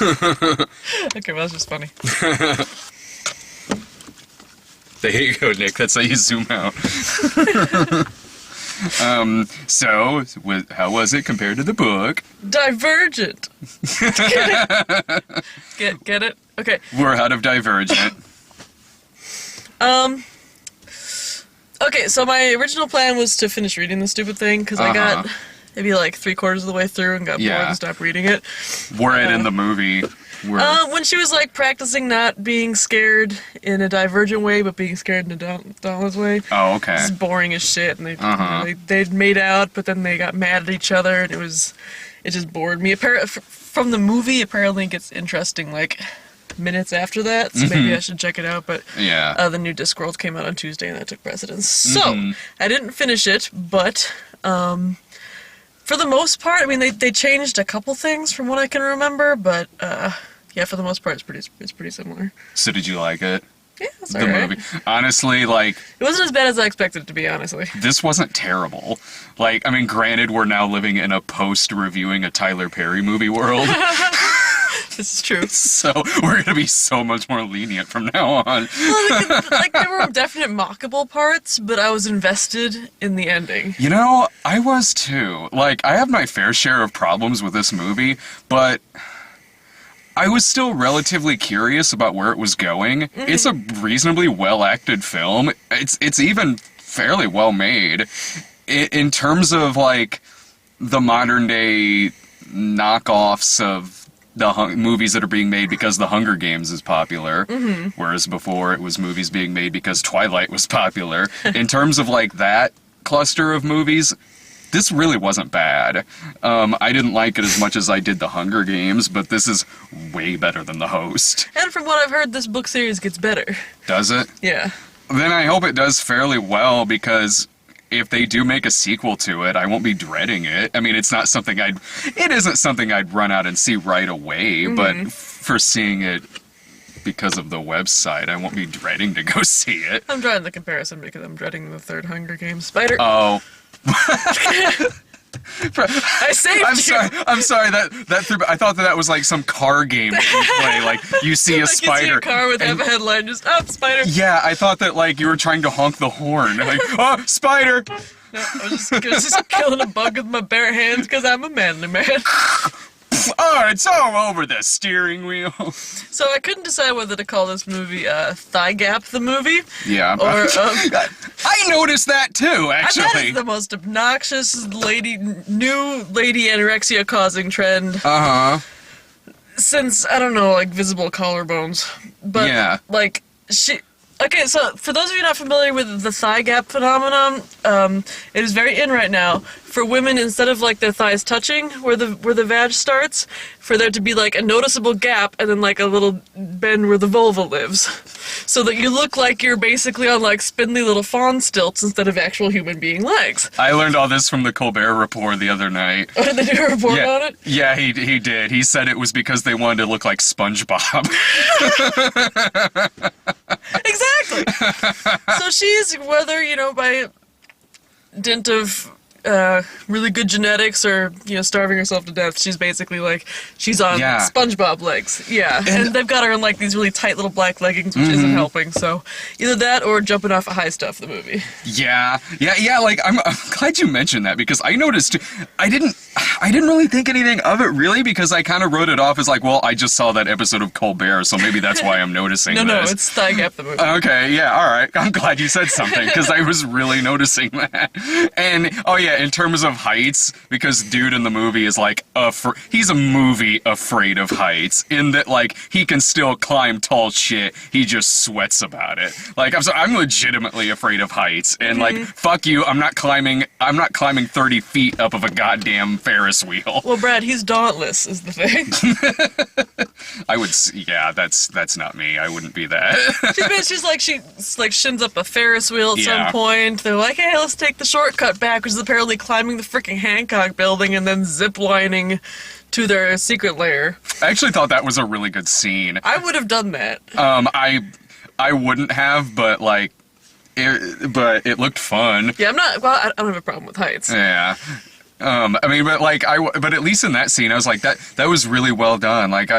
Okay, well, that's just funny. There you go, Nick. That's how you zoom out. How was it compared to the book? Divergent. Get it? Okay. We're out of Divergent. Okay, so my original plan was to finish reading the stupid thing, because I got maybe like 3/4 of the way through and got bored and stopped reading it. We're in the movie. When she was like practicing not being scared in a divergent way, but being scared in a dauntless way. Oh, okay. It's boring as shit, and they made out, but then they got mad at each other, and it just bored me. From the movie, apparently it gets interesting like minutes after that, so maybe I should check it out. But the new Discworld came out on Tuesday, and that took precedence. So I didn't finish it, but for the most part, I mean, they changed a couple things from what I can remember, but yeah, for the most part, it's pretty similar. So did you like it? Yeah, it's alright. Movie. Honestly, like... It wasn't as bad as I expected it to be, honestly. This wasn't terrible. Like, I mean, granted, we're now living in a post-reviewing a Tyler Perry movie world. This is true. So, we're gonna be so much more lenient from now on. Well, like, there were definite mockable parts, but I was invested in the ending. You know, I was too. Like, I have my fair share of problems with this movie, but... I was still relatively curious about where it was going. It's a reasonably well-acted film. It's even fairly well made. In terms of, like, the modern-day knockoffs of the movies that are being made because The Hunger Games is popular, whereas before it was movies being made because Twilight was popular. In terms of, like, that cluster of movies... This really wasn't bad. I didn't like it as much as I did The Hunger Games, but this is way better than The Host. And from what I've heard, this book series gets better. Does it? Yeah. Then I hope it does fairly well, because if they do make a sequel to it, I won't be dreading it. I mean, it isn't something I'd run out and see right away, but for seeing it because of the website, I won't be dreading to go see it. I'm drawing the comparison because I'm dreading the third Hunger Games spider. Oh. I saved you. I'm sorry. That threw. I thought that was like some car game that you play. Like you see a spider. You see a car with half a headline, just spider. Yeah, I thought that like you were trying to honk the horn. Like, oh, spider. No, I was just killing a bug with my bare hands because I'm a manly man. Oh, it's all over the steering wheel. So I couldn't decide whether to call this movie Thigh Gap the movie. Yeah. Or I noticed that too, actually. That is the most obnoxious new lady anorexia causing trend. Since, I don't know, like visible collarbones. But yeah. Like okay, so for those of you not familiar with the thigh gap phenomenon, it is very in right now. For women, instead of like their thighs touching where the vag starts, for there to be like a noticeable gap and then like a little bend where the vulva lives, so that you look like you're basically on like spindly little fawn stilts instead of actual human being legs. I learned all this from the Colbert Report the other night. Oh, did they do a report on it? Yeah, he did. He said it was because they wanted to look like SpongeBob. Exactly. So she's, whether, by dint of really good genetics or, starving herself to death, she's basically like, she's on SpongeBob legs. Yeah. And they've got her in like these really tight little black leggings, which isn't helping. So either that or jumping off of High Stuff, the movie. Yeah. Like, I'm glad you mentioned that, because I noticed, I didn't really think anything of it, really, because I kind of wrote it off as like, well, I just saw that episode of Colbert, so maybe that's why I'm noticing this. No, it's Thigh Gap, the movie. Okay, yeah, all right. I'm glad you said something, because I was really noticing that. And, oh yeah, in terms of heights, because dude in the movie is like, he's a movie afraid of heights, in that, like, he can still climb tall shit, he just sweats about it. Like, I'm legitimately afraid of heights, and like, fuck you, I'm not climbing 30 feet up of a goddamn Ferris wheel. Well, Brad, he's dauntless, is the thing. I would, yeah, that's not me. I wouldn't be that. She shins up a Ferris wheel at some point. They're like, hey, let's take the shortcut back, which is apparently climbing the freaking Hancock building and then zip-lining to their secret lair. I actually thought that was a really good scene. I would have done that. I wouldn't have, but like, it looked fun. Yeah, I don't have a problem with heights. Yeah. I mean, but like, but at least in that scene, I was like, that was really well done. Like,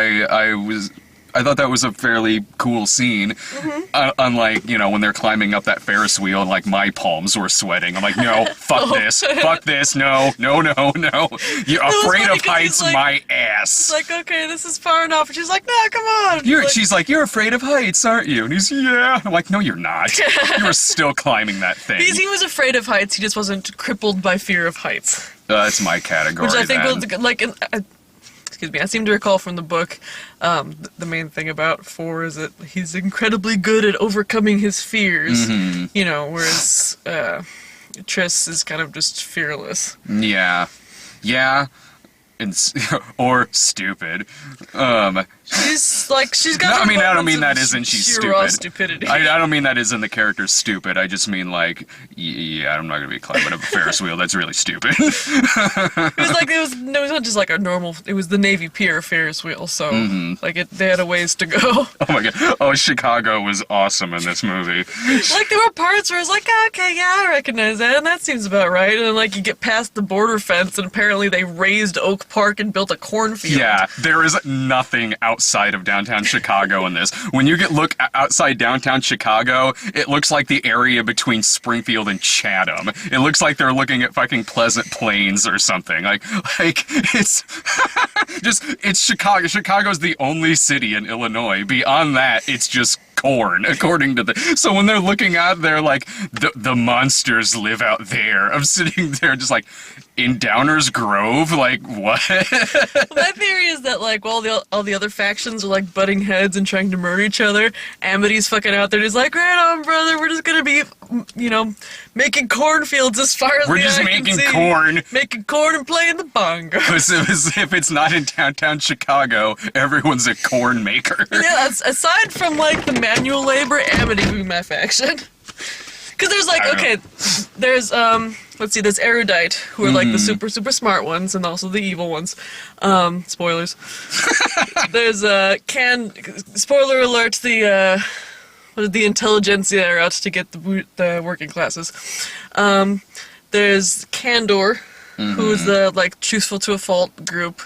I thought that was a fairly cool scene. Mm-hmm. Unlike, when they're climbing up that Ferris wheel and like my palms were sweating. I'm like, no, fuck this, no. You're afraid of heights, like, my ass. It's like, okay, this is far enough. And she's like, no, come on. She's like, you're afraid of heights, aren't you? And he's, yeah. I'm like, no, you're not. You're still climbing that thing. He was afraid of heights. He just wasn't crippled by fear of heights. That's my category. Which I think then. was like. Excuse me, I seem to recall from the book, the main thing about 4 is that he's incredibly good at overcoming his fears, whereas Triss is kind of just fearless. Yeah. Or stupid. She's got. No, I don't mean that isn't she's sheer stupid. Raw stupidity. I don't mean that isn't the character stupid. I just mean like, yeah, I'm not gonna be climbing up a Ferris wheel. That's really stupid. It was not just like a normal. It was the Navy Pier Ferris wheel. So they had a ways to go. Oh my god. Oh, Chicago was awesome in this movie. Like there were parts where I was like, oh, okay, yeah, I recognize that, and that seems about right. And then like you get past the border fence, and apparently they raised Oak Park and built a cornfield. Yeah, there is nothing outside of downtown Chicago in this. When you look outside downtown Chicago, it looks like the area between Springfield and Chatham. It looks like they're looking at fucking Pleasant Plains or something. Like it's it's Chicago. Chicago's the only city in Illinois. Beyond that, it's just corn, according to so when they're looking out there, like the monsters live out there. I'm sitting there just like, in Downers Grove, like what? My theory is that like while all the other factions are like butting heads and trying to murder each other, Amity's fucking out there. He's like, right on, brother. We're just gonna be, making cornfields as far as we're just making corn, and playing the bongo. Because if it's not in downtown Chicago, everyone's a corn maker. Yeah, aside from like the manual labor, Amity would be my faction. Because there's like, there's let's see, there's erudite, who are like the super smart ones, and also the evil ones. Spoilers. There's spoiler alert, the intelligentsia are out to get the working classes. There's Candor, who's the like truthful to a fault group.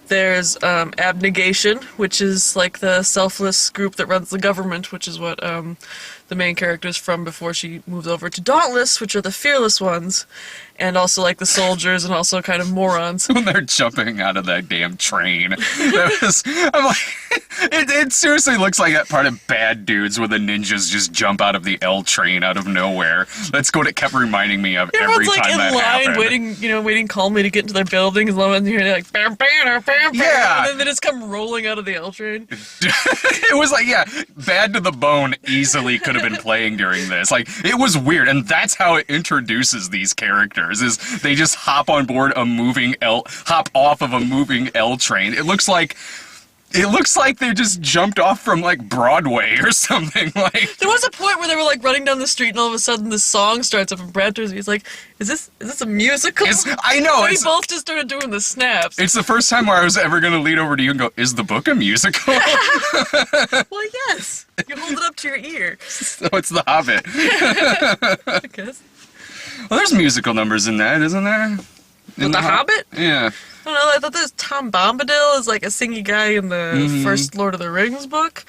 There's Abnegation, which is like the selfless group that runs the government, which is what the main character's from before she moves over to Dauntless, which are the fearless ones, and also like the soldiers and also kind of morons. When they're jumping out of that damn train, I'm like, it seriously looks like that part of Bad Dudes where the ninjas just jump out of the L train out of nowhere. That's what it kept reminding me of every time that happened. Everyone's like in line, waiting calmly to get into their buildings, and you hear like bam, bam, bam, yeah, and then they just come rolling out of the L train. It was like, yeah, Bad to the Bone easily could have been playing during this. Like, it was weird, and that's how it introduces these characters, is they just hop on board hop off of a moving L train. It looks like they just jumped off from like Broadway or something. Like, there was a point where they were like running down the street, and all of a sudden this song starts up, and Brad turns to me, he's like, "Is this a musical?" I know. And we both just started doing the snaps. It's the first time where I was ever going to lead over to you and go, "Is the book a musical?" Well, yes. You hold it up to your ear. So it's The Hobbit. I guess. Well, there's musical numbers in that, isn't there? With The Hobbit? Yeah. I don't know, I thought there's Tom Bombadil is like a singy guy in the first Lord of the Rings book.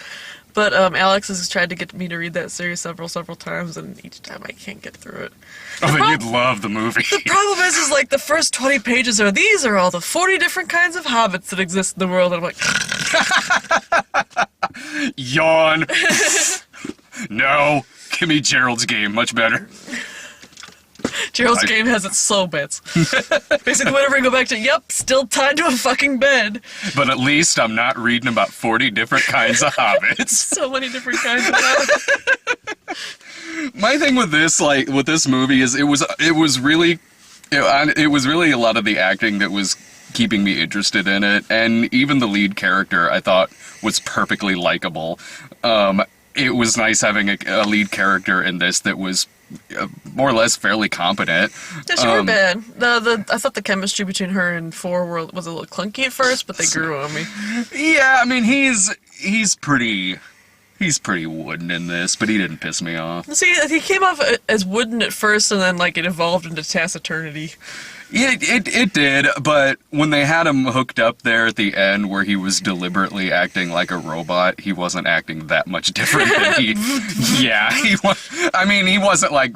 But Alex has tried to get me to read that series several times, and each time I can't get through it. Oh, then you'd love the movie. The problem is like the first 20 pages these are all the 40 different kinds of hobbits that exist in the world, and I'm like... Yawn. No. Give me Gerald's Game. Much better. Gerald's Game has its slow bits. Basically, whenever I go back to, yep, still tied to a fucking bed. But at least I'm not reading about 40 different kinds of hobbits. So many different kinds of hobbits. My thing with this, with this movie is it was really a lot of the acting that was keeping me interested in it, and even the lead character I thought was perfectly likable. It was nice having a lead character in this that was more or less fairly competent. Yeah, she were bad. I thought the chemistry between her and 4 was a little clunky at first, but they grew on me. Yeah, I mean he's pretty He's pretty wooden in this, but he didn't piss me off. See, he came off as wooden at first, and then like it evolved into taciturnity. Yeah, it did, but when they had him hooked up there at the end where he was deliberately acting like a robot, he wasn't acting that much different than he... Yeah, he was... I mean, he wasn't like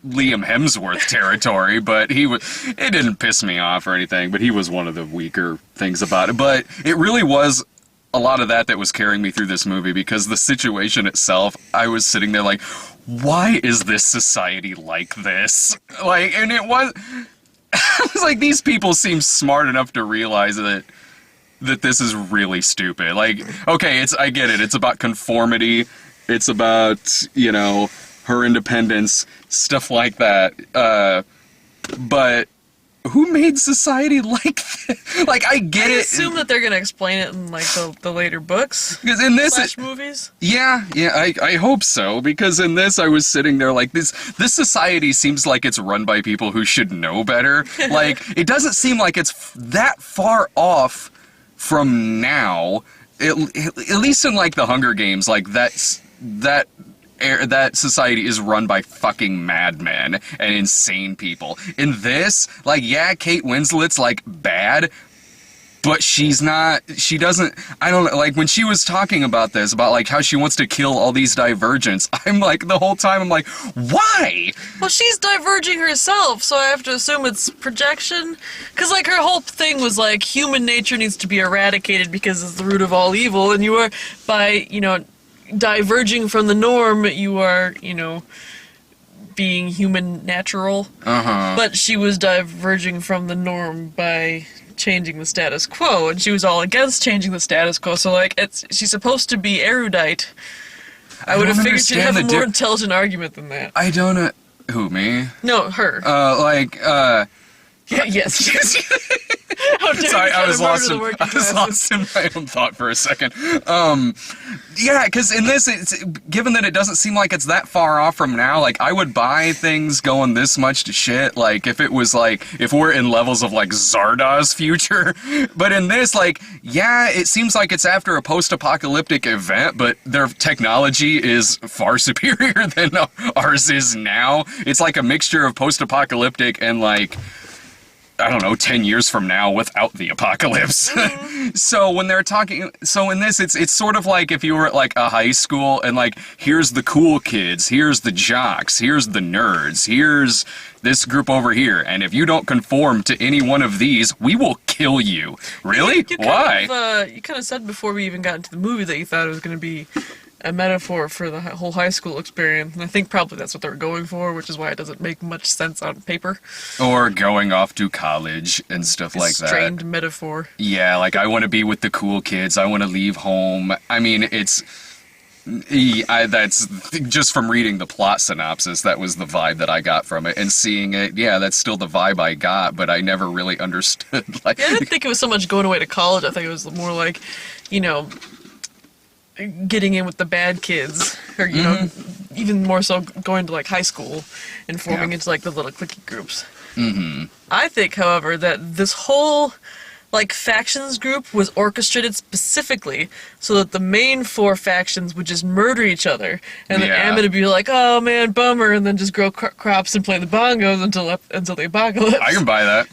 Liam Hemsworth territory, but it didn't piss me off or anything, but he was one of the weaker things about it. But it really was a lot of that was carrying me through this movie, because the situation itself, I was sitting there like, why is this society like this? Like, and it was... I was like, these people seem smart enough to realize that this is really stupid. Like, okay, I get it. It's about conformity. It's about, you know, her independence, stuff like that. But who made society like that? Like, I get it. I assume that they're gonna explain it in like the later books. Because in this movies. Yeah, I hope so. Because in this, I was sitting there like, this society seems like it's run by people who should know better. Like, it doesn't seem like it's that far off from now. At least in like the Hunger Games, like that society is run by fucking madmen and insane people. In this, like, yeah, Kate Winslet's, like, bad, but she doesn't, I don't know, like, when she was talking about this, about, like, how she wants to kill all these Divergents, I'm like, the whole time, I'm like, why? Well, she's diverging herself, so I have to assume it's projection? Because, like, her whole thing was, like, human nature needs to be eradicated because it's the root of all evil, and you are, by, you know, diverging from the norm, you are, you know, being human natural. But she was diverging from the norm by changing the status quo, and she was all against changing the status quo, so, like, she's supposed to be erudite. I would have figured she'd have a more intelligent argument than that. I don't know. Who, me? No, her. Yeah, yes. Sorry, I was lost in my own thought for a second. Yeah, because in this, given that it doesn't seem like it's that far off from now, like, I would buy things going this much to shit, like, if it was, like, if we're in levels of, like, Zardoz future. But in this, like, yeah, it seems like it's after a post-apocalyptic event, but their technology is far superior than ours is now. It's like a mixture of post-apocalyptic and, like, I don't know, 10 years from now without the apocalypse. So when they're talking, so in this, it's sort of like if you were at like a high school and like, here's the cool kids, here's the jocks, here's the nerds, here's this group over here, and if you don't conform to any one of these, we will kill you. Really? Why? You kind of said before we even got into the movie that you thought it was going to be a metaphor for the whole high school experience, and I think probably that's what they were going for, which is why it doesn't make much sense on paper. Or going off to college and stuff like that. Strained metaphor. Yeah, like, I want to be with the cool kids, I want to leave home. I mean, that's just from reading the plot synopsis, that was the vibe that I got from it, and seeing it, yeah, that's still the vibe I got, but I never really understood, like... Yeah, I didn't think it was so much going away to college, I think it was more like, you know, getting in with the bad kids, or, you know, even more so going to, like, high school and forming into, like, the little cliquey groups. I think, however, that this whole, like, factions group was orchestrated specifically so that the main four factions would just murder each other, and then Amit would be like, oh man, bummer, and then just grow crops and play the bongos until the apocalypse. I can buy that.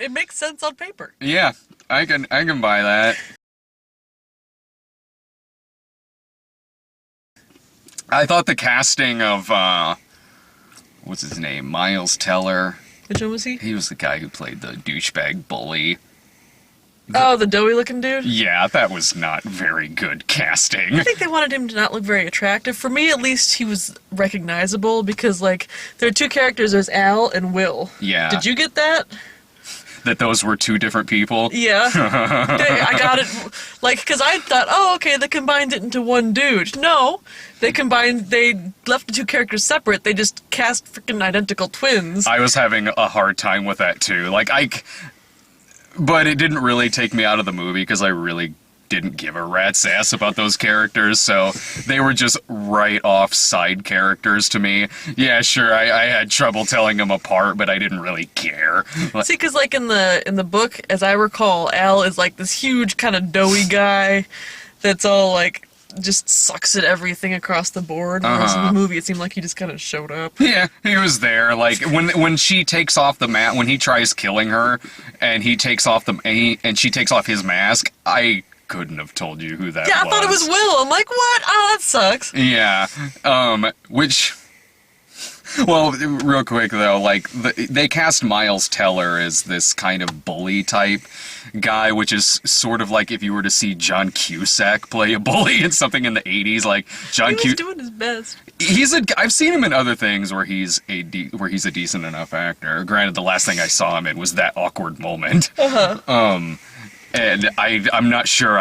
It makes sense on paper. Yeah, I can buy that. I thought the casting of, what's his name, Miles Teller. Which one was he? He was the guy who played the douchebag bully. Oh, the doughy-looking dude? Yeah, that was not very good casting. I think they wanted him to not look very attractive. For me, at least, he was recognizable because, like, there are two characters. There's Al and Will. Yeah. Did you get that? That those were two different people? Yeah. I got it, like, because I thought, oh, okay, they combined it into one dude. No, they left the two characters separate. They just cast freaking identical twins. I was having a hard time with that, too. Like, but it didn't really take me out of the movie, because I really didn't give a rat's ass about those characters, so they were just right-off side characters to me. Yeah, sure, I had trouble telling them apart, but I didn't really care. See, because, like, in the book, as I recall, Al is, like, this huge kind of doughy guy that's all, like, just sucks at everything across the board. Whereas in the movie, it seemed like he just kind of showed up. Yeah, he was there. Like when she takes off the mask, when he tries killing her, and he takes off and she takes off his mask, I couldn't have told you who that was. Yeah, I thought it was Will. I'm like, what? Oh, that sucks. Yeah. Which. Well, real quick though, like they cast Miles Teller as this kind of bully type guy, which is sort of like if you were to see John Cusack play a bully in something in the 80s, like John He was doing his best. I've seen him in other things where he's a decent enough actor. Granted, the last thing I saw him in was That Awkward Moment. And I'm not sure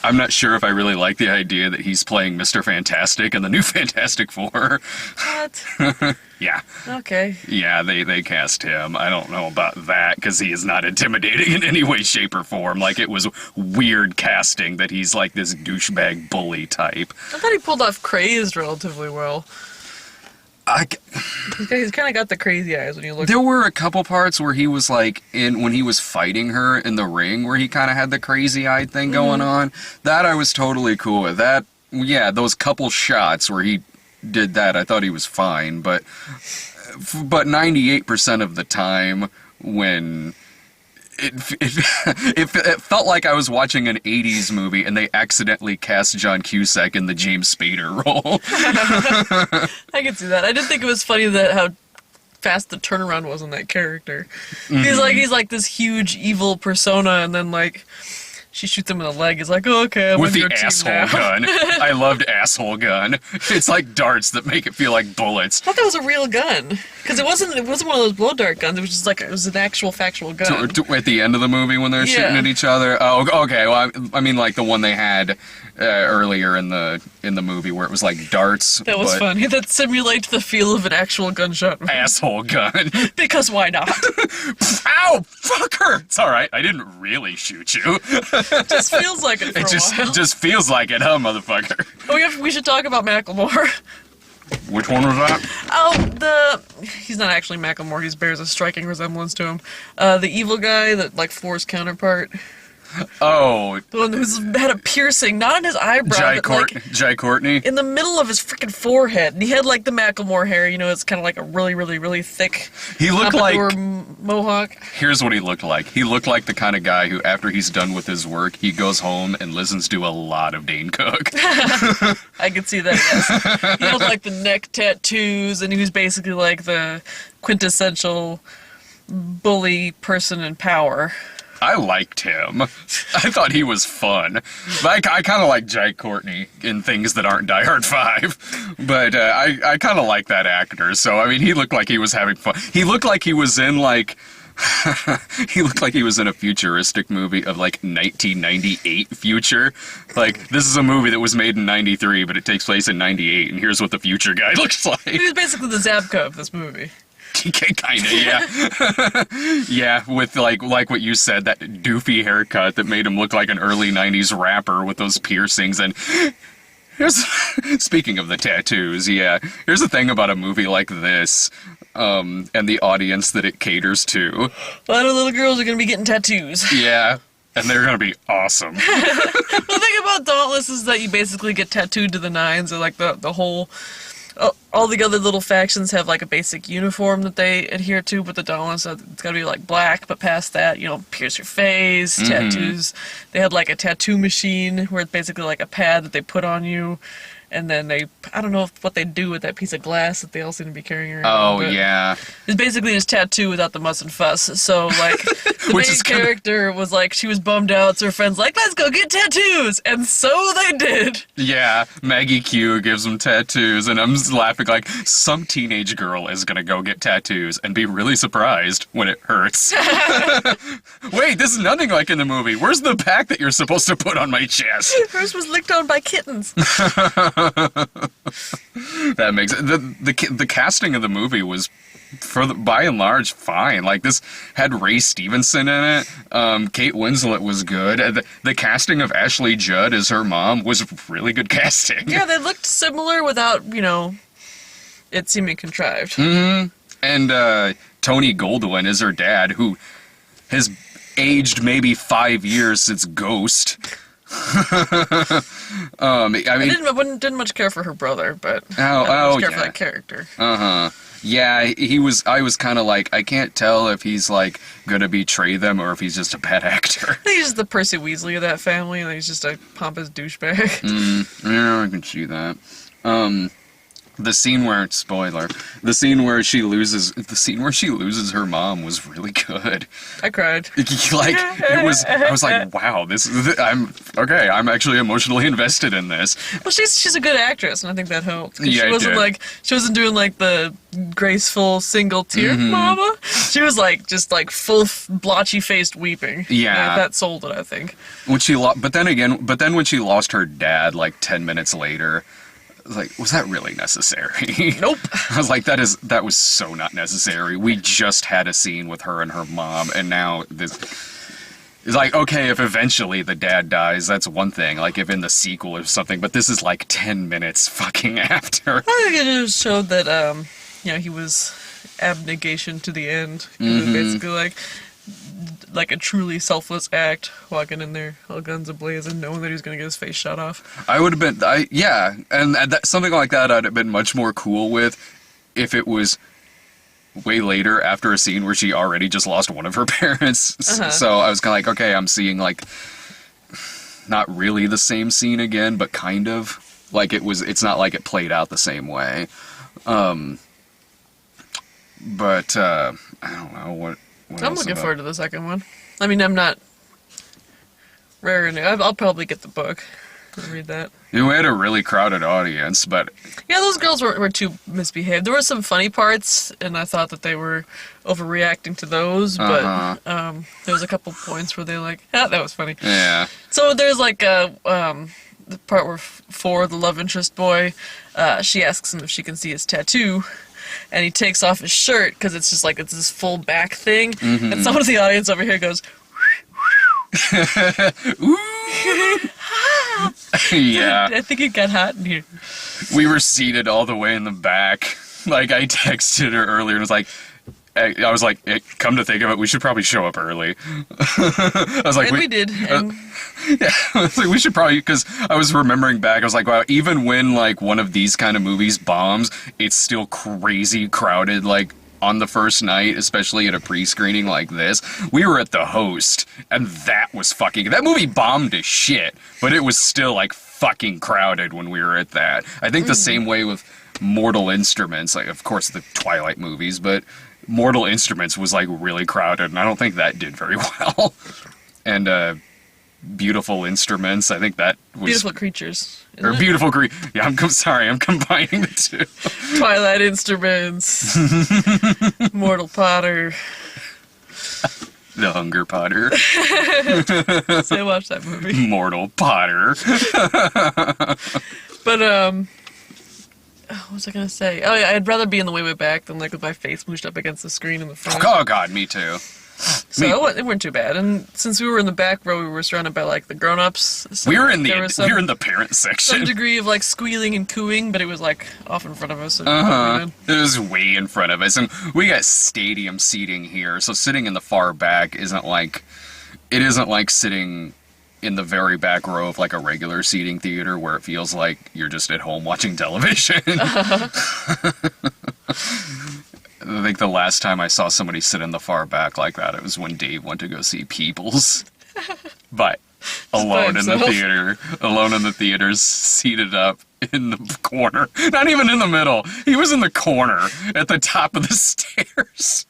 I'm not sure if I really like the idea that he's playing Mr. Fantastic in the new Fantastic Four. What? Yeah. Okay. Yeah, they cast him. I don't know about that, because he is not intimidating in any way, shape, or form. Like, it was weird casting that he's like this douchebag bully type. I thought he pulled off Crazed relatively well. He's kind of got the crazy eyes when you look. There were a couple parts where he was like when he was fighting her in the ring, where he kind of had the crazy-eyed thing going on. That I was totally cool with. That, yeah, those couple shots where he did that, I thought he was fine. But 98% of the time, when it felt like I was watching an 80s movie and they accidentally cast John Cusack in the James Spader role. I can see that. I did think it was funny that how fast the turnaround was on that character. He's like this huge evil persona, and then like she shoots him in the leg. He's like, oh, okay, I'm with in the your team asshole now. gun. I loved asshole gun. It's like darts that make it feel like bullets. I thought that was a real gun, because it wasn't one of those blow dart guns. It was just like it was an actual factual gun. At the end of the movie when they're shooting at each other. Oh, okay. Well, I mean, like the one they had earlier in the movie where it was like darts. That was funny. That simulates the feel of an actual gunshot. Asshole gun. Because why not? Ow! Fucker! It's all right. I didn't really shoot you. It just feels like it for a while. Just feels like it, huh, motherfucker? Oh, we should talk about Macklemore. Which one was that? Oh, he's not actually Macklemore. He bears a striking resemblance to him. The evil guy, like Floor's counterpart. Oh. The one who's had a piercing, not on his eyebrow, Jai Courtney? in the middle of his freaking forehead. And he had like the Macklemore hair, it's kind of like a really, really, really thick He looked like mohawk. Here's what he looked like. He looked like the kind of guy who, after he's done with his work, he goes home and listens to a lot of Dane Cook. I could see that, yes. He had like the neck tattoos, and he was basically like the quintessential bully person in power. I liked him. I thought he was fun. I kind of like Jai Courtney in things that aren't Die Hard 5. But I kind of like that actor. So, I mean, he looked like he was having fun. He looked like he was in, like... he looked like he was in a futuristic movie of, like, 1998 future. Like, this is a movie that was made in 93, but it takes place in 98, and here's what the future guy looks like. He was basically the Zabka of this movie. Kinda, yeah. Yeah, with like what you said, that doofy haircut that made him look like an early 90s rapper with those piercings. And speaking of the tattoos, yeah, here's the thing about a movie like this, and the audience that it caters to. A lot of little girls are going to be getting tattoos. Yeah. And they're gonna be awesome. The thing about Dauntless is that you basically get tattooed to the nines, or like the whole... all the other little factions have like a basic uniform that they adhere to, but the Dauntless, it's gotta be like black, but past that, pierce your face, tattoos. They had like a tattoo machine where it's basically like a pad that they put on you, and then I don't know what they do with that piece of glass that they all seem to be carrying around. Oh, yeah. It's basically just tattoo without the muss and fuss. So, like, the main character was like, she was bummed out, so her friend's like, let's go get tattoos! And so they did! Yeah, Maggie Q gives them tattoos, and I'm just laughing like, some teenage girl is gonna go get tattoos and be really surprised when it hurts. Wait, this is nothing like in the movie. Where's the pack that you're supposed to put on my chest? Hers was licked on by kittens. That makes it. The casting of the movie was, by and large, fine. Like, this had Ray Stevenson in it. Kate Winslet was good. The casting of Ashley Judd as her mom was really good casting. Yeah, they looked similar without, it seeming contrived. Mm-hmm. And Tony Goldwyn is her dad, who has aged maybe 5 years since Ghost. I mean, I didn't much care for her brother, but oh, I didn't much care yeah. for that character. Yeah, I was kind of like, I can't tell if he's, like, gonna betray them or if he's just a bad actor. I think he's just the Percy Weasley of that family, and he's just a pompous douchebag. Yeah, I can see that. The scene where, spoiler, the scene where she loses her mom was really good. I cried. I was like, wow, I'm actually emotionally invested in this. Well, she's a good actress, and I think that helped. 'Cause Yeah, she wasn't doing like the graceful single tear, mama. She was like just like full blotchy faced weeping. Yeah. That sold it, I think. But then when she lost her dad like 10 minutes later, I was like, was that really necessary? Nope. I was like, that was so not necessary. We just had a scene with her and her mom, and now this is like, okay, if eventually the dad dies, that's one thing. Like, if in the sequel or something, but this is like 10 minutes fucking after. I think it just showed that, he was abnegation to the end. He was basically like a truly selfless act, walking in there, all guns ablazing, knowing that he was going to get his face shot off. I would have been, something like that I'd have been much more cool with if it was way later after a scene where she already just lost one of her parents. So I was kind of like, okay, I'm seeing like, not really the same scene again, but kind of. Like it's not like it played out the same way. But, I don't know, what I'm looking forward to the second one. I mean, I'm not raring. I'll probably get the book and read that. We had a really crowded audience, but... Yeah, those girls were too misbehaved. There were some funny parts, and I thought that they were overreacting to those, but there was a couple points where they that was funny. Yeah. So there's like the part where for the love interest boy, she asks him if she can see his tattoo. And he takes off his shirt because it's just like it's this full back thing, and someone in the audience over here goes, "Ooh, yeah." I think it got hot in here. We were seated all the way in the back. Like I texted her earlier and I was like, hey, come to think of it, we should probably show up early. I was like, and we did. And yeah, I was like, we should probably, because I was remembering back, I was like, wow, even when like one of these kind of movies bombs, it's still crazy crowded, like on the first night, especially at a pre-screening like this. We were at the Host, and that movie bombed as shit, but it was still like fucking crowded when we were at that. I think the same way with Mortal Instruments, like of course the Twilight movies, but Mortal Instruments was like really crowded, and I don't think that did very well. And Beautiful Instruments, I think that was Beautiful Creatures. Or Beautiful Creatures. Yeah, I'm combining the two. Twilight Instruments. Mortal Potter. The Hunger Potter. So I watched that movie. Mortal Potter. But what was I gonna say? Oh yeah, I'd rather be in the way back than like with my face mushed up against the screen in the front. Oh god, me too. So it weren't too bad. And since we were in the back row, we were surrounded by like the grown-ups. So we were in the parent section. Some degree of like squealing and cooing, but it was like off in front of us. So it was way in front of us, and we got stadium seating here. So sitting in the far back isn't like sitting in the very back row of like a regular seating theater where it feels like you're just at home watching television. I think the last time I saw somebody sit in the far back like that, it was when Dave went to go see Peoples. But alone in the theater, seated up in the corner. Not even in the middle. He was in the corner at the top of the stairs.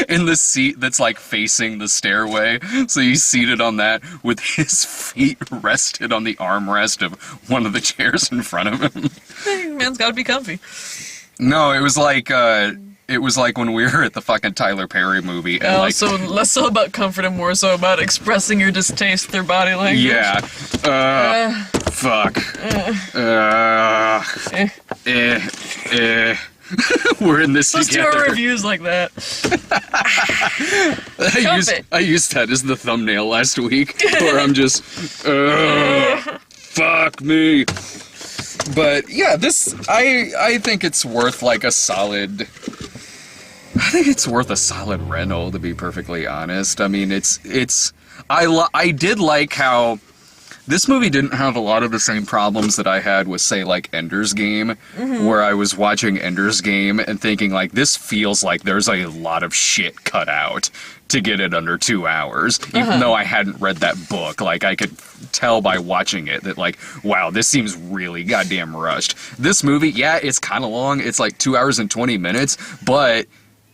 In the seat that's like facing the stairway. So he's seated on that with his feet rested on the armrest of one of the chairs in front of him. Hey, man's gotta be comfy. No, it was like when we were at the fucking Tyler Perry movie. And so less so about comfort and more so about expressing your distaste through body language. Yeah. Fuck. We're in this Let's together. do our reviews like that. I used that as the thumbnail last week, where I'm just, fuck me. But yeah, I think it's worth like a solid. I think it's worth a solid rental, to be perfectly honest. I mean, I did like how This movie didn't have a lot of the same problems that I had with, say, like, Ender's Game, where I was watching Ender's Game and thinking, like, this feels like there's a lot of shit cut out to get it under 2 hours. Even though I hadn't read that book, like, I could tell by watching it that, like, wow, this seems really goddamn rushed. This movie, yeah, it's kind of long. It's like 2 hours and 20 minutes, but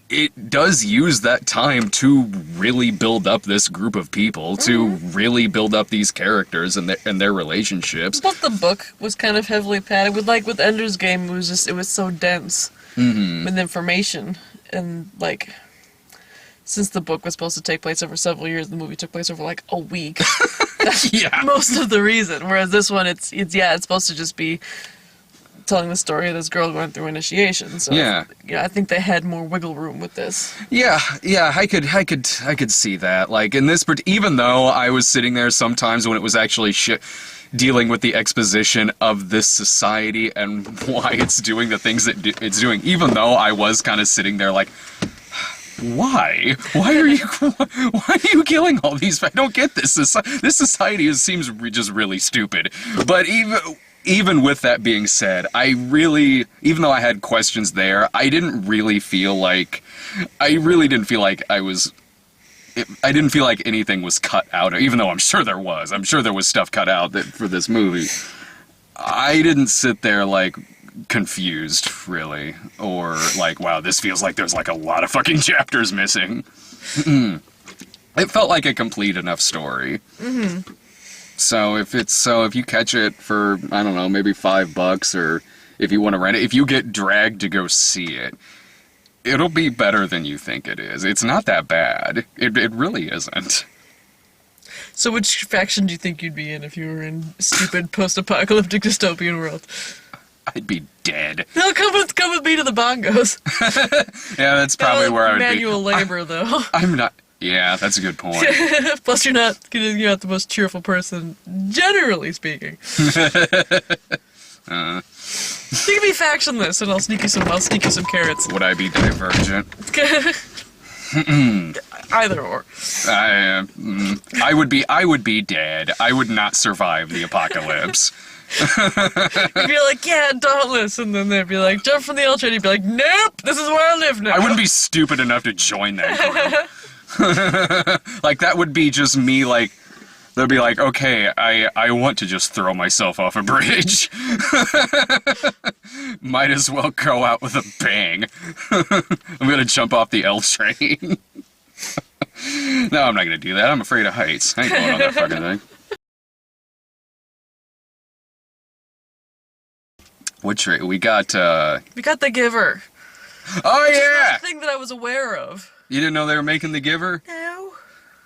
it does use that time to really build up this group of people, to really build up these characters and their relationships. But the book was kind of heavily padded with Ender's Game. It was so dense with information, and like, since the book was supposed to take place over several years, the movie took place over like a week. That's most of the reason. Whereas this one, it's supposed to just be telling the story of this girl going through initiation. So I think they had more wiggle room with this. Yeah, I could see that. Like in this, even though I was sitting there sometimes when it was actually dealing with the exposition of this society and why it's doing the things that it's doing, even though I was kind of sitting there like, why are you killing all these? I don't get this. This society seems just really stupid. But even with that being said, even though I had questions there, I didn't feel like anything was cut out, even though I'm sure there was. I'm sure there was stuff cut out for this movie. I didn't sit there like confused, really, or like, wow, this feels like there's like a lot of fucking chapters missing. It felt like a complete enough story. So if you catch it for, I don't know, maybe $5, or if you want to rent it, if you get dragged to go see it, it'll be better than you think it is. It's not that bad. It really isn't. So which faction do you think you'd be in if you were in a stupid post-apocalyptic dystopian world? I'd be dead. No, come with me to the bongos. Yeah, that's probably where I would be. Manual labor, though. I'm not... Yeah, that's a good point. Plus, you're not the most cheerful person, generally speaking. You can be factionless, and I'll sneak you some carrots. Would I be Divergent? Either or. I would be dead. I would not survive the apocalypse. You'd be like, yeah, dauntless, and then they'd be like, jump from the L train. You'd be like, nope, this is where I live now. I wouldn't be stupid enough to join that group. Like, that would be just me, like, they'd be like, okay, I want to just throw myself off a bridge. Might as well go out with a bang. I'm gonna jump off the L train. No, I'm not gonna do that. I'm afraid of heights. I ain't going on that fucking thing. What train? We got The Giver. Oh, yeah! That's the thing that I was aware of. You didn't know they were making The Giver? No.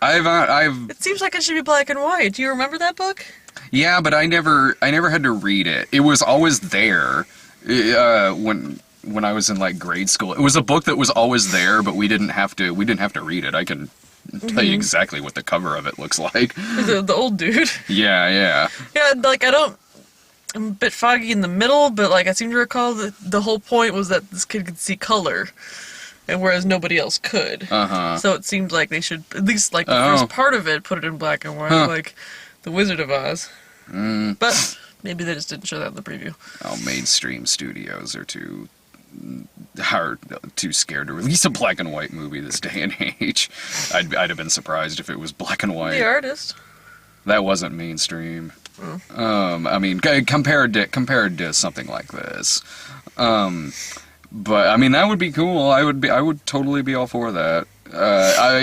I've... It seems like it should be black and white. Do you remember that book? Yeah, but I never had to read it. It was always there when I was in like grade school. It was a book that was always there, but we didn't have to read it. I can tell you exactly what the cover of it looks like. The old dude. Yeah. Yeah, like I'm a bit foggy in the middle, but like I seem to recall that the whole point was that this kid could see color, and whereas nobody else could. So it seemed like they should, at least like the first part of it, put it in black and white, like The Wizard of Oz. But maybe they just didn't show that in the preview. Oh, mainstream studios are too scared to release a black and white movie this day and age. I'd have been surprised if it was black and white. The Artist. That wasn't mainstream. I mean, compared to something like this. But I mean, that would be cool. I would totally be all for that.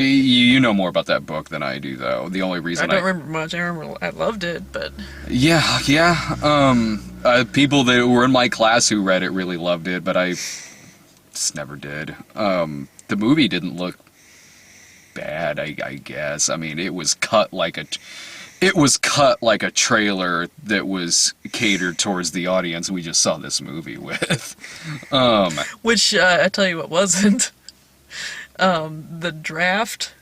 You know more about that book than I do, though. The only reason I don't remember much. I remember I loved it, but yeah. People that were in my class who read it really loved it, but I just never did. The movie didn't look bad, I guess. I mean, it was cut like a trailer that was catered towards the audience we just saw this movie with. Which, I tell you what wasn't. The Draft.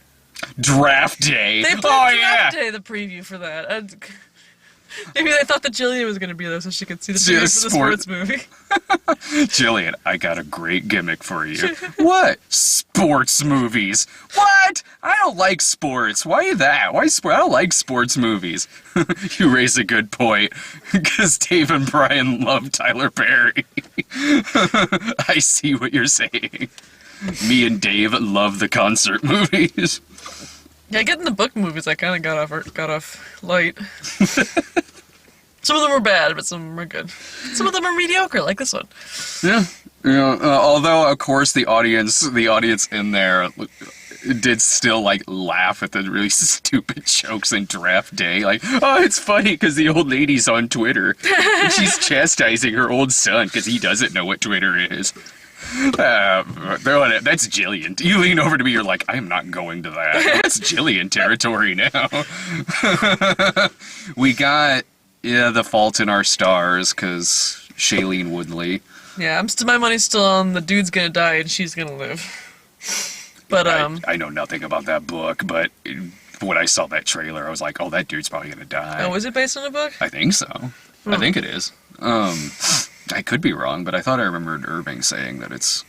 Draft Day! They put Draft Day, the preview for that. Maybe they thought that Jillian was going to be there so she could see the trailer for the sports movie. Jillian, I got a great gimmick for you. What? Sports movies. What? I don't like sports. Why that? Why sport? I don't like sports movies. You raise a good point. Because Dave and Brian love Tyler Perry. I see what you're saying. Me and Dave love the concert movies. Yeah, getting the book movies, I kind of got off light. Some of them were bad, but some of them were good. Some of them are mediocre, like this one. Yeah. Although, of course, the audience in there did still, like, laugh at the really stupid jokes in Draft Day. Like, oh, it's funny because the old lady's on Twitter. And she's chastising her old son because he doesn't know what Twitter is. That's Jillian. You lean over to me, you're like, I am not going to that. That's Jillian territory now. We got, The Fault in Our Stars, because Shailene Woodley. Yeah, my money's still on the dude's gonna die and she's gonna live. But, I know nothing about that book, but when I saw that trailer, I was like, oh, that dude's probably gonna die. Oh, is it based on a book? I think so. I think it is. I could be wrong, but I thought I remembered Irving saying that it's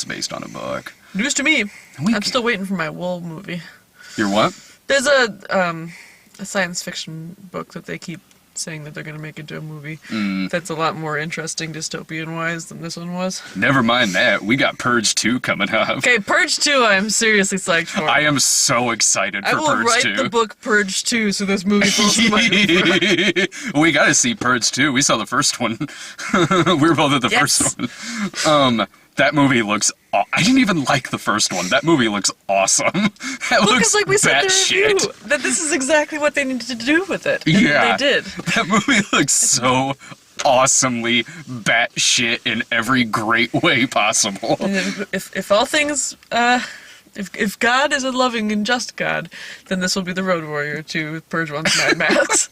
based on a book. News to me. I'm still waiting for my Wool movie. Your what? There's a science fiction book that they keep saying that they're going to make into a movie that's a lot more interesting dystopian-wise than this one was. Never mind that. We got Purge 2 coming up. Okay, Purge 2 I'm seriously psyched for. I am so excited for Purge 2. I will write the book Purge 2 so this movie falls in my front. We gotta see Purge 2. We saw the first one. We were both at the first one. That movie looks... I didn't even like the first one. That movie looks awesome. That looks like we said in the shit. review, that this is exactly what they needed to do with it. And yeah. they did. That movie looks so awesomely batshit in every great way possible. And if all things... If God is a loving and just God, then this will be the Road Warrior 2 with Purge 1's Mad Max.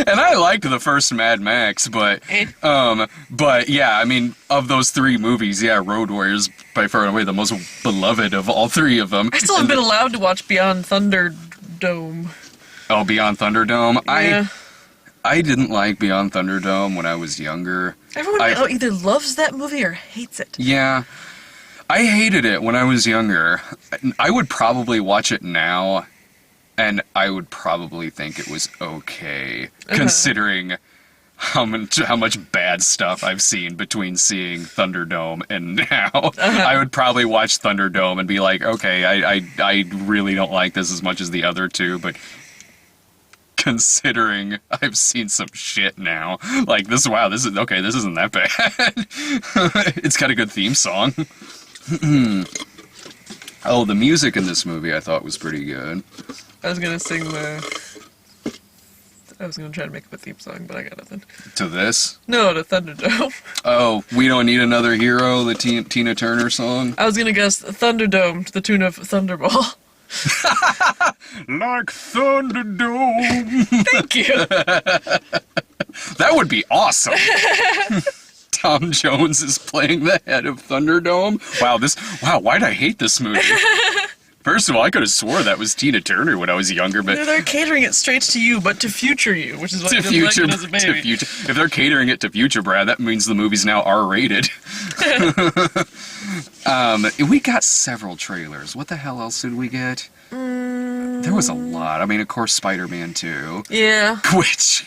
And I liked the first Mad Max, but yeah, I mean, of those three movies, yeah, Road Warrior's by far and away the most beloved of all three of them. I still haven't been allowed to watch Beyond Thunderdome. Oh, Beyond Thunderdome? Yeah. I didn't like Beyond Thunderdome when I was younger. Everyone either loves that movie or hates it. Yeah. I hated it when I was younger. I would probably watch it now, and I would probably think it was okay, considering how much bad stuff I've seen between seeing Thunderdome and now. I would probably watch Thunderdome and be like, okay, I really don't like this as much as the other two, but considering I've seen some shit now, like this isn't that bad. It's got a good theme song. Oh, the music in this movie I thought was pretty good. I was gonna try to make up a theme song, but I got nothing. To this? No, to Thunderdome. Oh, We Don't Need Another Hero, the Tina Turner song? I was gonna guess Thunderdome to the tune of Thunderball. Like Thunderdome. Thank you. That would be awesome. Tom Jones is playing the head of Thunderdome. Wow, why'd I hate this movie? First of all, I could have swore that was Tina Turner when I was younger, but... They're catering it straight to you, but to future you, which is what I didn't like when I was a baby. If they're catering it to future Brad, that means the movie's now R-rated. We got several trailers. What the hell else did we get? There was a lot. I mean, of course, Spider-Man 2. Yeah. Which...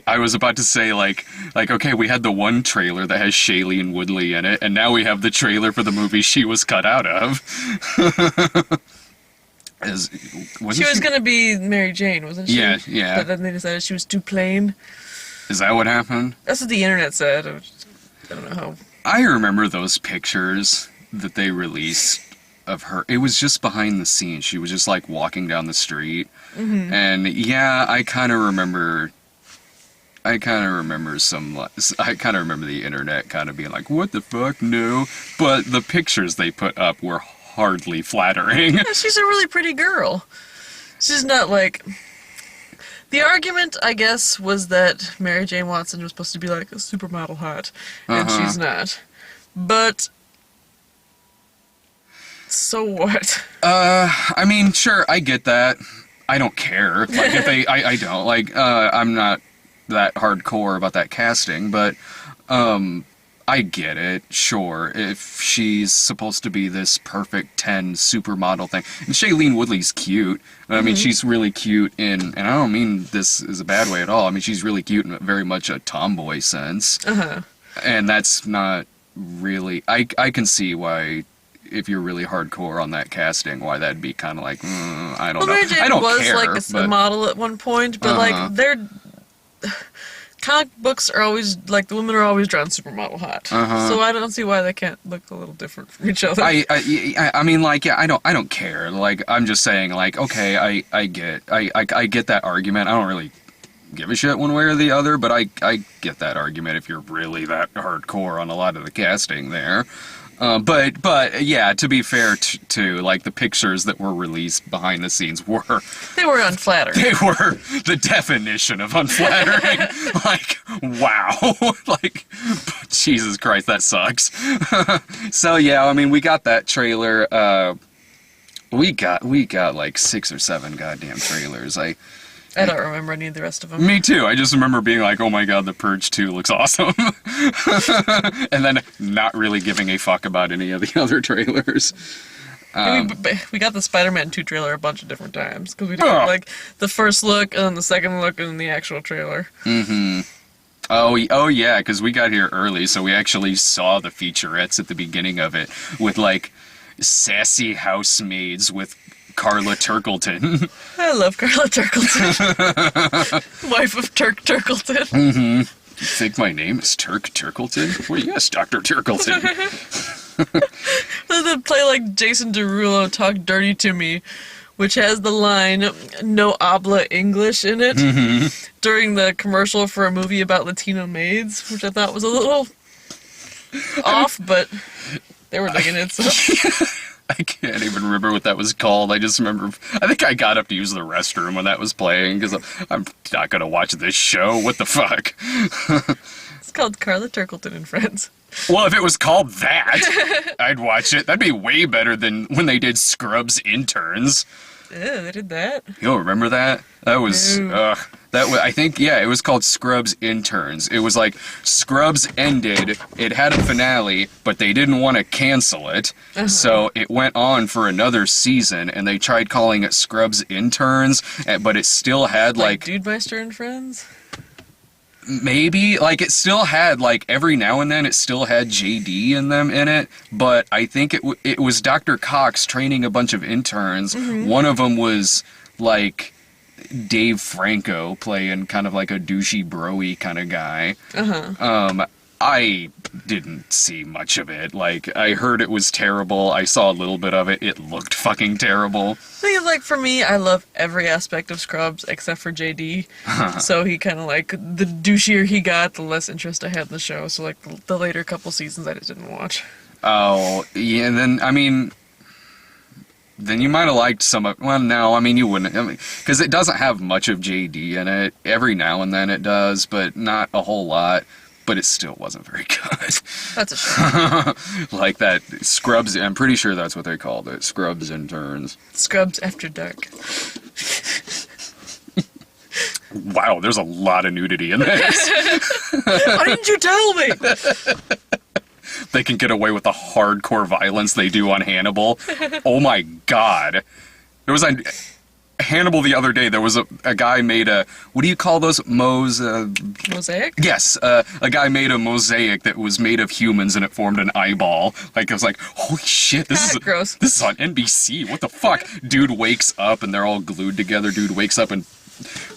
I was about to say, like, okay, we had the one trailer that has Shailene Woodley in it, and now we have the trailer for the movie she was cut out of. She was going to be Mary Jane, wasn't she? Yeah. But then they decided she was too plain. Is that what happened? That's what the internet said. I don't know how. I remember those pictures that they released of her. It was just behind the scenes. She was just, like, walking down the street. Mm-hmm. And, yeah, I kind of remember the internet kind of being like, what the fuck, no. But the pictures they put up were hardly flattering. Yeah, she's a really pretty girl. She's not like... The argument, I guess, was that Mary Jane Watson was supposed to be like a supermodel hot, and she's not. But... So what? I mean, sure, I get that. I don't care. Like, if I don't. Like, I'm not that hardcore about that casting, but, I get it, sure. If she's supposed to be this perfect 10 supermodel thing. And Shailene Woodley's cute. I mean, she's really cute and I don't mean this is a bad way at all. I mean, she's really cute in very much a tomboy sense. Uh-huh. And that's not really... I can see why, if you're really hardcore on that casting, why that'd be kind of like, I don't know. Mary Jane I don't was care, like a model at one point, but like they're... Comic books are always, like, the women are always drawn supermodel hot. So I don't see why they can't look a little different from each other. I mean, like, yeah, I don't care. Like, I'm just saying, like, okay, I get that argument. I don't really give a shit one way or the other, but I get that argument if you're really that hardcore on a lot of the casting there. But yeah, to be fair to like the pictures that were released behind the scenes they were unflattering. They were the definition of unflattering. Like, wow. Like, Jesus Christ, that sucks. So yeah, I mean, we got that trailer. We got like 6 or 7 goddamn trailers. I don't remember any of the rest of them. Me too. I just remember being like, oh my god, The Purge 2 looks awesome. And then not really giving a fuck about any of the other trailers. We got the Spider-Man 2 trailer a bunch of different times. Because we did like the first look, and then the second look, and then the actual trailer. Oh yeah, because we got here early, so we actually saw the featurettes at the beginning of it. With like sassy housemaids with Carla Turkleton. I love Carla Turkleton. Wife of Turk Turkleton. You think my name is Turk Turkleton? Well, yes, Dr. Turkleton. They play like Jason Derulo Talk Dirty to Me, which has the line, no habla English in it, during the commercial for a movie about Latino maids, which I thought was a little off, but they were digging it, so... I can't even remember what that was called. I just remember, I think I got up to use the restroom when that was playing, because I'm not going to watch this show. What the fuck? It's called Carla Turkleton and Friends. Well, if it was called that, I'd watch it. That'd be way better than when they did Scrubs Interns. Yeah, they did that. You don't remember that? That was, I think, yeah, it was called Scrubs Interns. It was like, Scrubs ended, it had a finale, but they didn't want to cancel it, so it went on for another season, and they tried calling it Scrubs Interns, but it still had, like... Dude Meister and Friends? Maybe, like, it still had, like, every now and then it still had JD in it, but I think it was Dr. Cox training a bunch of interns. One of them was, like, Dave Franco playing kind of like a douchey bro-y kind of guy. I didn't see much of it. Like, I heard it was terrible. I saw a little bit of it. It looked fucking terrible. Like, for me, I love every aspect of Scrubs except for JD. So he kind of, like, the douchier he got, the less interest I had in the show. So, like, the later couple seasons I just didn't watch. Oh, yeah, and then, I mean... Then you might have liked some of... Well, no, I mean, you wouldn't. I mean, because it doesn't have much of JD in it. Every now and then it does, but not a whole lot. But it still wasn't very good. That's a shame. Like that Scrubs, I'm pretty sure that's what they called it. Scrubs Interns. Scrubs After Dark. Wow, there's a lot of nudity in this. Why didn't you tell me? They can get away with the hardcore violence they do on Hannibal. Oh my god. There was Hannibal the other day, there was a guy made a, what do you call those? Mosaic? Yes, a guy made a mosaic that was made of humans and it formed an eyeball. Like, I was like, holy shit, this is gross. This is on NBC, what the fuck? Dude wakes up and they're all glued together. Dude wakes up and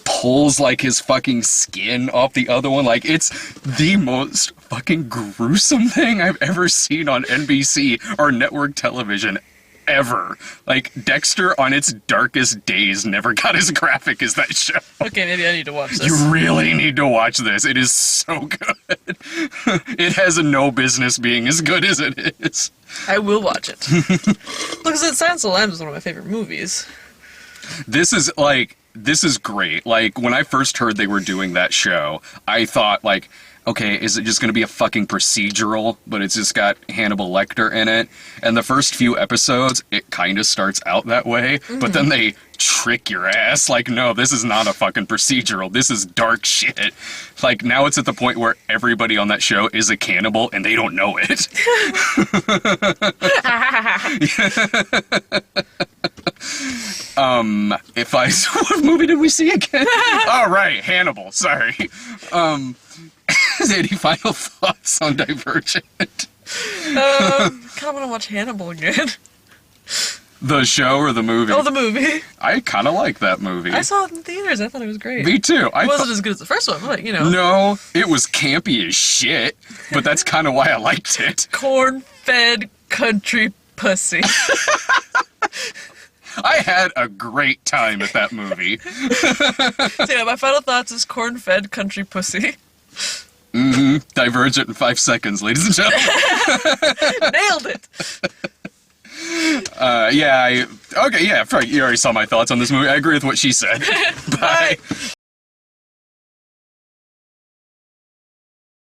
pulls, like, his fucking skin off the other one. Like, it's the most fucking gruesome thing I've ever seen on NBC or network television ever. Like, Dexter on its darkest days never got as graphic as that show. Okay, maybe I need to watch this. You really need to watch this. It is so good. It has no business being as good as it is. I will watch it. Because Silence of the Lambs is one of my favorite movies. This is great. Like, when I first heard they were doing that show, I thought, like, okay, is it just going to be a fucking procedural, but it's just got Hannibal Lecter in it? And the first few episodes, it kind of starts out that way, but then they trick your ass. Like, no, this is not a fucking procedural. This is dark shit. Like, now it's at the point where everybody on that show is a cannibal and they don't know it. What movie did we see again? All right, Hannibal, sorry. Any final thoughts on Divergent? I kind of want to watch Hannibal again. The show or the movie? Oh, the movie. I kind of like that movie. I saw it in theaters. I thought it was great. Me too. It wasn't as good as the first one, but, you know. No, it was campy as shit, but that's kind of why I liked it. Corn-fed country pussy. I had a great time at that movie. So yeah, my final thoughts is corn-fed country pussy. Divergent in 5 seconds, ladies and gentlemen. Nailed it. Okay, yeah, you already saw my thoughts on this movie. I agree with what she said. Bye.